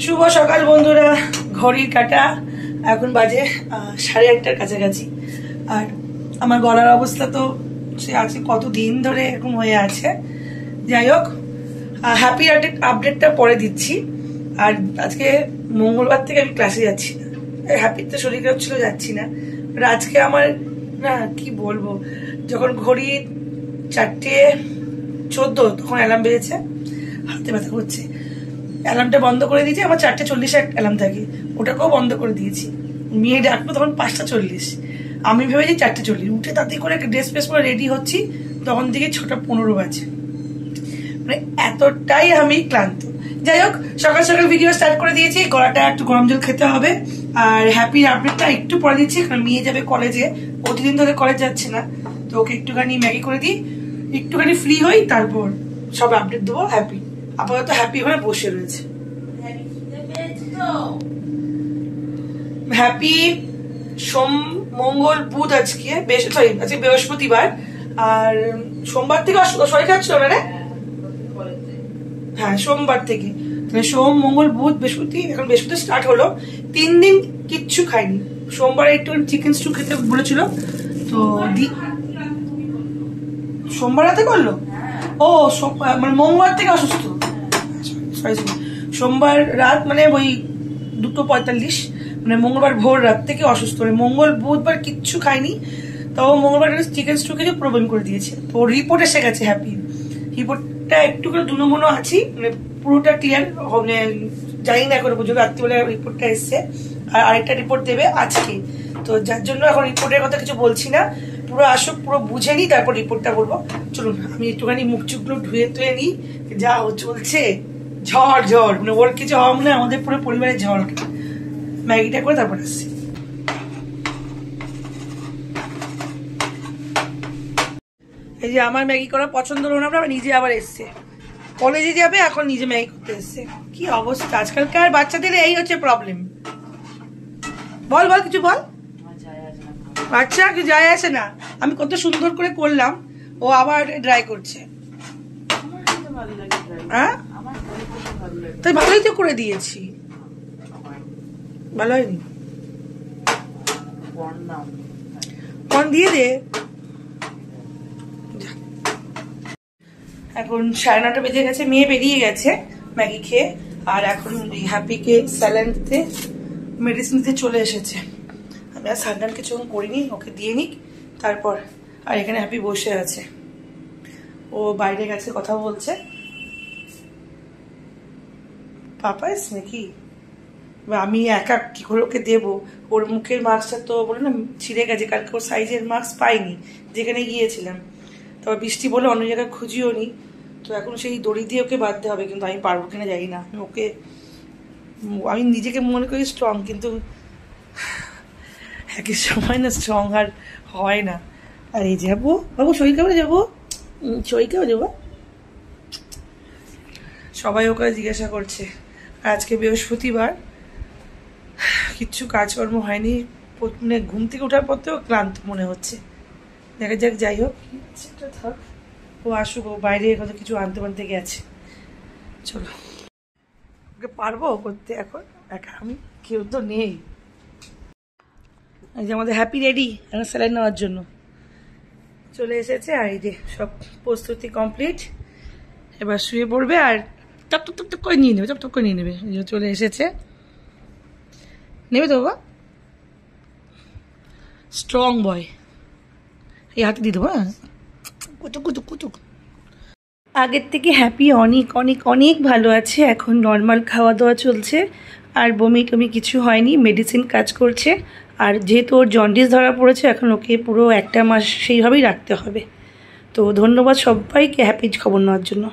শুভ সকাল বন্ধুরা, ঘড়ির কাঁটা এখন বাজে 8:30টার কাছাকাছি। আর আমার গলার অবস্থা তো সে আছে কতদিন ধরে এরকম হয়ে আছে। যাই হোক, হ্যাপি আপডেটটা পরে দিচ্ছি। আর আজকে মঙ্গলবার থেকে আমি ক্লাসে যাচ্ছি না। হ্যাপির তো শরীর খারাপ ছিল, যাচ্ছি না। আর আজকে আমার না কি বলবো, যখন ঘড়ি 4:14 তখন অ্যালার্ম বেজেছে, হাতে ব্যথা করছে। অ্যালার্মটা বন্ধ করে দিয়েছি, আমার 4:40 অ্যালার্ম থাকে, ওটাকেও বন্ধ করে দিয়েছি। মেয়ে ডাকলো তখন 5:40, আমি ভেবেছি 4:40। উঠে তাড়াতাড়ি করে ড্রেস ফ্রেস করে রেডি হচ্ছি, তখন থেকে 6:15 বাজে। মানে এতটাই আমি ক্লান্ত। যাই হোক, সকাল সকাল ভিডিও স্টার্ট করে দিয়েছি। গলাটা একটু গরম জল খেতে হবে। আর হ্যাপির আপডেটটা একটু পরে দিচ্ছি, কারণ মেয়ে যাবে কলেজে, প্রতিদিন ধরে কলেজ যাচ্ছে না, তো ওকে একটুখানি ম্যাগি করে দিই, একটুখানি ফ্রি হই, তারপর সব আপডেট দেবো। হ্যাপি আপাতত হ্যাপি ওখানে বসে রয়েছে। হ্যাপি সোম মঙ্গল বুধ, আজকে আজকে বৃহস্পতিবার। আর সোমবার থেকে শরীর খারাপ ছিল না রে? হ্যাঁ, সোমবার থেকে। সোম মঙ্গল বুধ বৃহস্পতি, এখন বৃহস্পতি স্টার্ট হলো। 3 দিন কিচ্ছু খাইনি। সোমবার একটু চিকেন স্টু খেতে বলেছিল, তো সোমবার রাতে করলো। ও মানে মঙ্গলবার থেকে অসুস্থ। সোমবার রাত মানে ওই 2:45, মানে মঙ্গলবার ভোর রাত থেকে অসুস্থ। মঙ্গল বুধবার কিচ্ছু খাইনি, তাও মঙ্গলবার চিকেন স্টু খেয়ে প্রবলেম করে দিয়েছে। তো রিপোর্ট এসে গেছে হ্যাপি। রিপোর্টটা একটু করে দুনো আছি, মানে পুরোটা ক্লিয়ার মানে জানি না এখন পর্যন্ত। রাত্রিবেলা রিপোর্টটা এসছে, আর আরেকটা রিপোর্ট দেবে আজকে। তো যার জন্য এখন রিপোর্টের কথা কিছু বলছি না, পুরো আসুক, পুরো বুঝে নিই, তারপর রিপোর্টটা বলবো। চলুন আমি একটুখানি মুখ চুখগুলো ধুয়ে নিই। যা চলছে ঝড়, মানে ওর কিছু হওয়া মানে আমাদের পুরো পরিবারের ঝড়। ম্যাগিটা করে তারপর আসছি। এই যে আমার ম্যাগি করা পছন্দ হলো না, নিজে আবার এসছে, কলেজে যাবে এখন নিজে ম্যাগি করতে এসছে। কি অবস্থা আজকালকার বাচ্চাদের, এই হচ্ছে প্রবলেম। বল কিছু বল। আচ্ছা, কিছু যায় আসে না, আমি কত সুন্দর করে করলাম, ও আবার ড্রাই করছে। হ্যাঁ, তাই ভালোই তো করে দিয়েছি। ভালো হয়নি, কর্ন দিয়ে দে। এখন 9:30 বেজে গেছে, মেয়ে বেরিয়ে গেছে ম্যাগি খেয়ে। আর এখন হ্যাপিকে স্যালাইন দিতে, মেডিসিন দিতে চলে এসেছে। আমি আর স্যালাইন কিছু করিনি, ওকে দিয়ে নিক তারপর। আর এখানে হ্যাপি বসে আছে, ও বাইরে গেছে, কথা বলছে। পাপা এস নাকি, আমি একা কি করে ওকে দেবো? ওর মুখের মাস্কটা তো বলে না ছিঁড়ে গেছে, কালকে ওর সাইজের মাস্ক পাইনি যেখানে গিয়েছিলাম। তবে বৃষ্টি বলে অন্য জায়গায় খুঁজিও নি, তো এখন সেই দড়ি দিয়ে ওকে বাঁধতে হবে। কিন্তু আমি পারবো কিনা জানি না। আমি নিজেকে মনে করি স্ট্রং, কিন্তু একই সময় না স্ট্রং আর হয় না। আর এই যাবো বাবু, শরীর কেমন যাবো, শরীর কেমন যাবো, সবাই ওকে জিজ্ঞাসা করছে। আজকে বৃহস্পতিবার, কিচ্ছু কাজকর্ম হয়নি, মানে ঘুম থেকে ওঠার পর তো ক্লান্ত মনে হচ্ছে। দেখা যাক, যাই হোক, সেটা থাক, ও আসুক, ও বাইরে কত কিছু আনতে গেছে। চলো, ওকে পারবো করতে এখন একা, আমি কেউ তো নেই। এই যে আমাদের হ্যাপি রেডি এখন স্যালাইন নেওয়ার জন্য চলে এসেছে। আর এই যে সব প্রস্তুতি কমপ্লিট, এবার শুয়ে পড়বে আর টপ করে নিয়ে নেবে, টপ করে নিয়ে নেবে। চলে এসেছে, নেবে তো বাবা, স্ট্রং বয়। এই হাতে দিয়ে দেবো। হ্যাঁ, কুচুক। আগের থেকে হ্যাপি অনেক ভালো আছে। এখন নর্মাল খাওয়া দাওয়া চলছে, আর বমি টমি কিছু হয়নি, মেডিসিন কাজ করছে। আর যেহেতু ওর জন্ডিস ধরা পড়েছে, এখন ওকে পুরো 1 মাস সেইভাবেই রাখতে হবে। তো ধন্যবাদ সবাইকে হ্যাপির খবর নেওয়ার জন্য।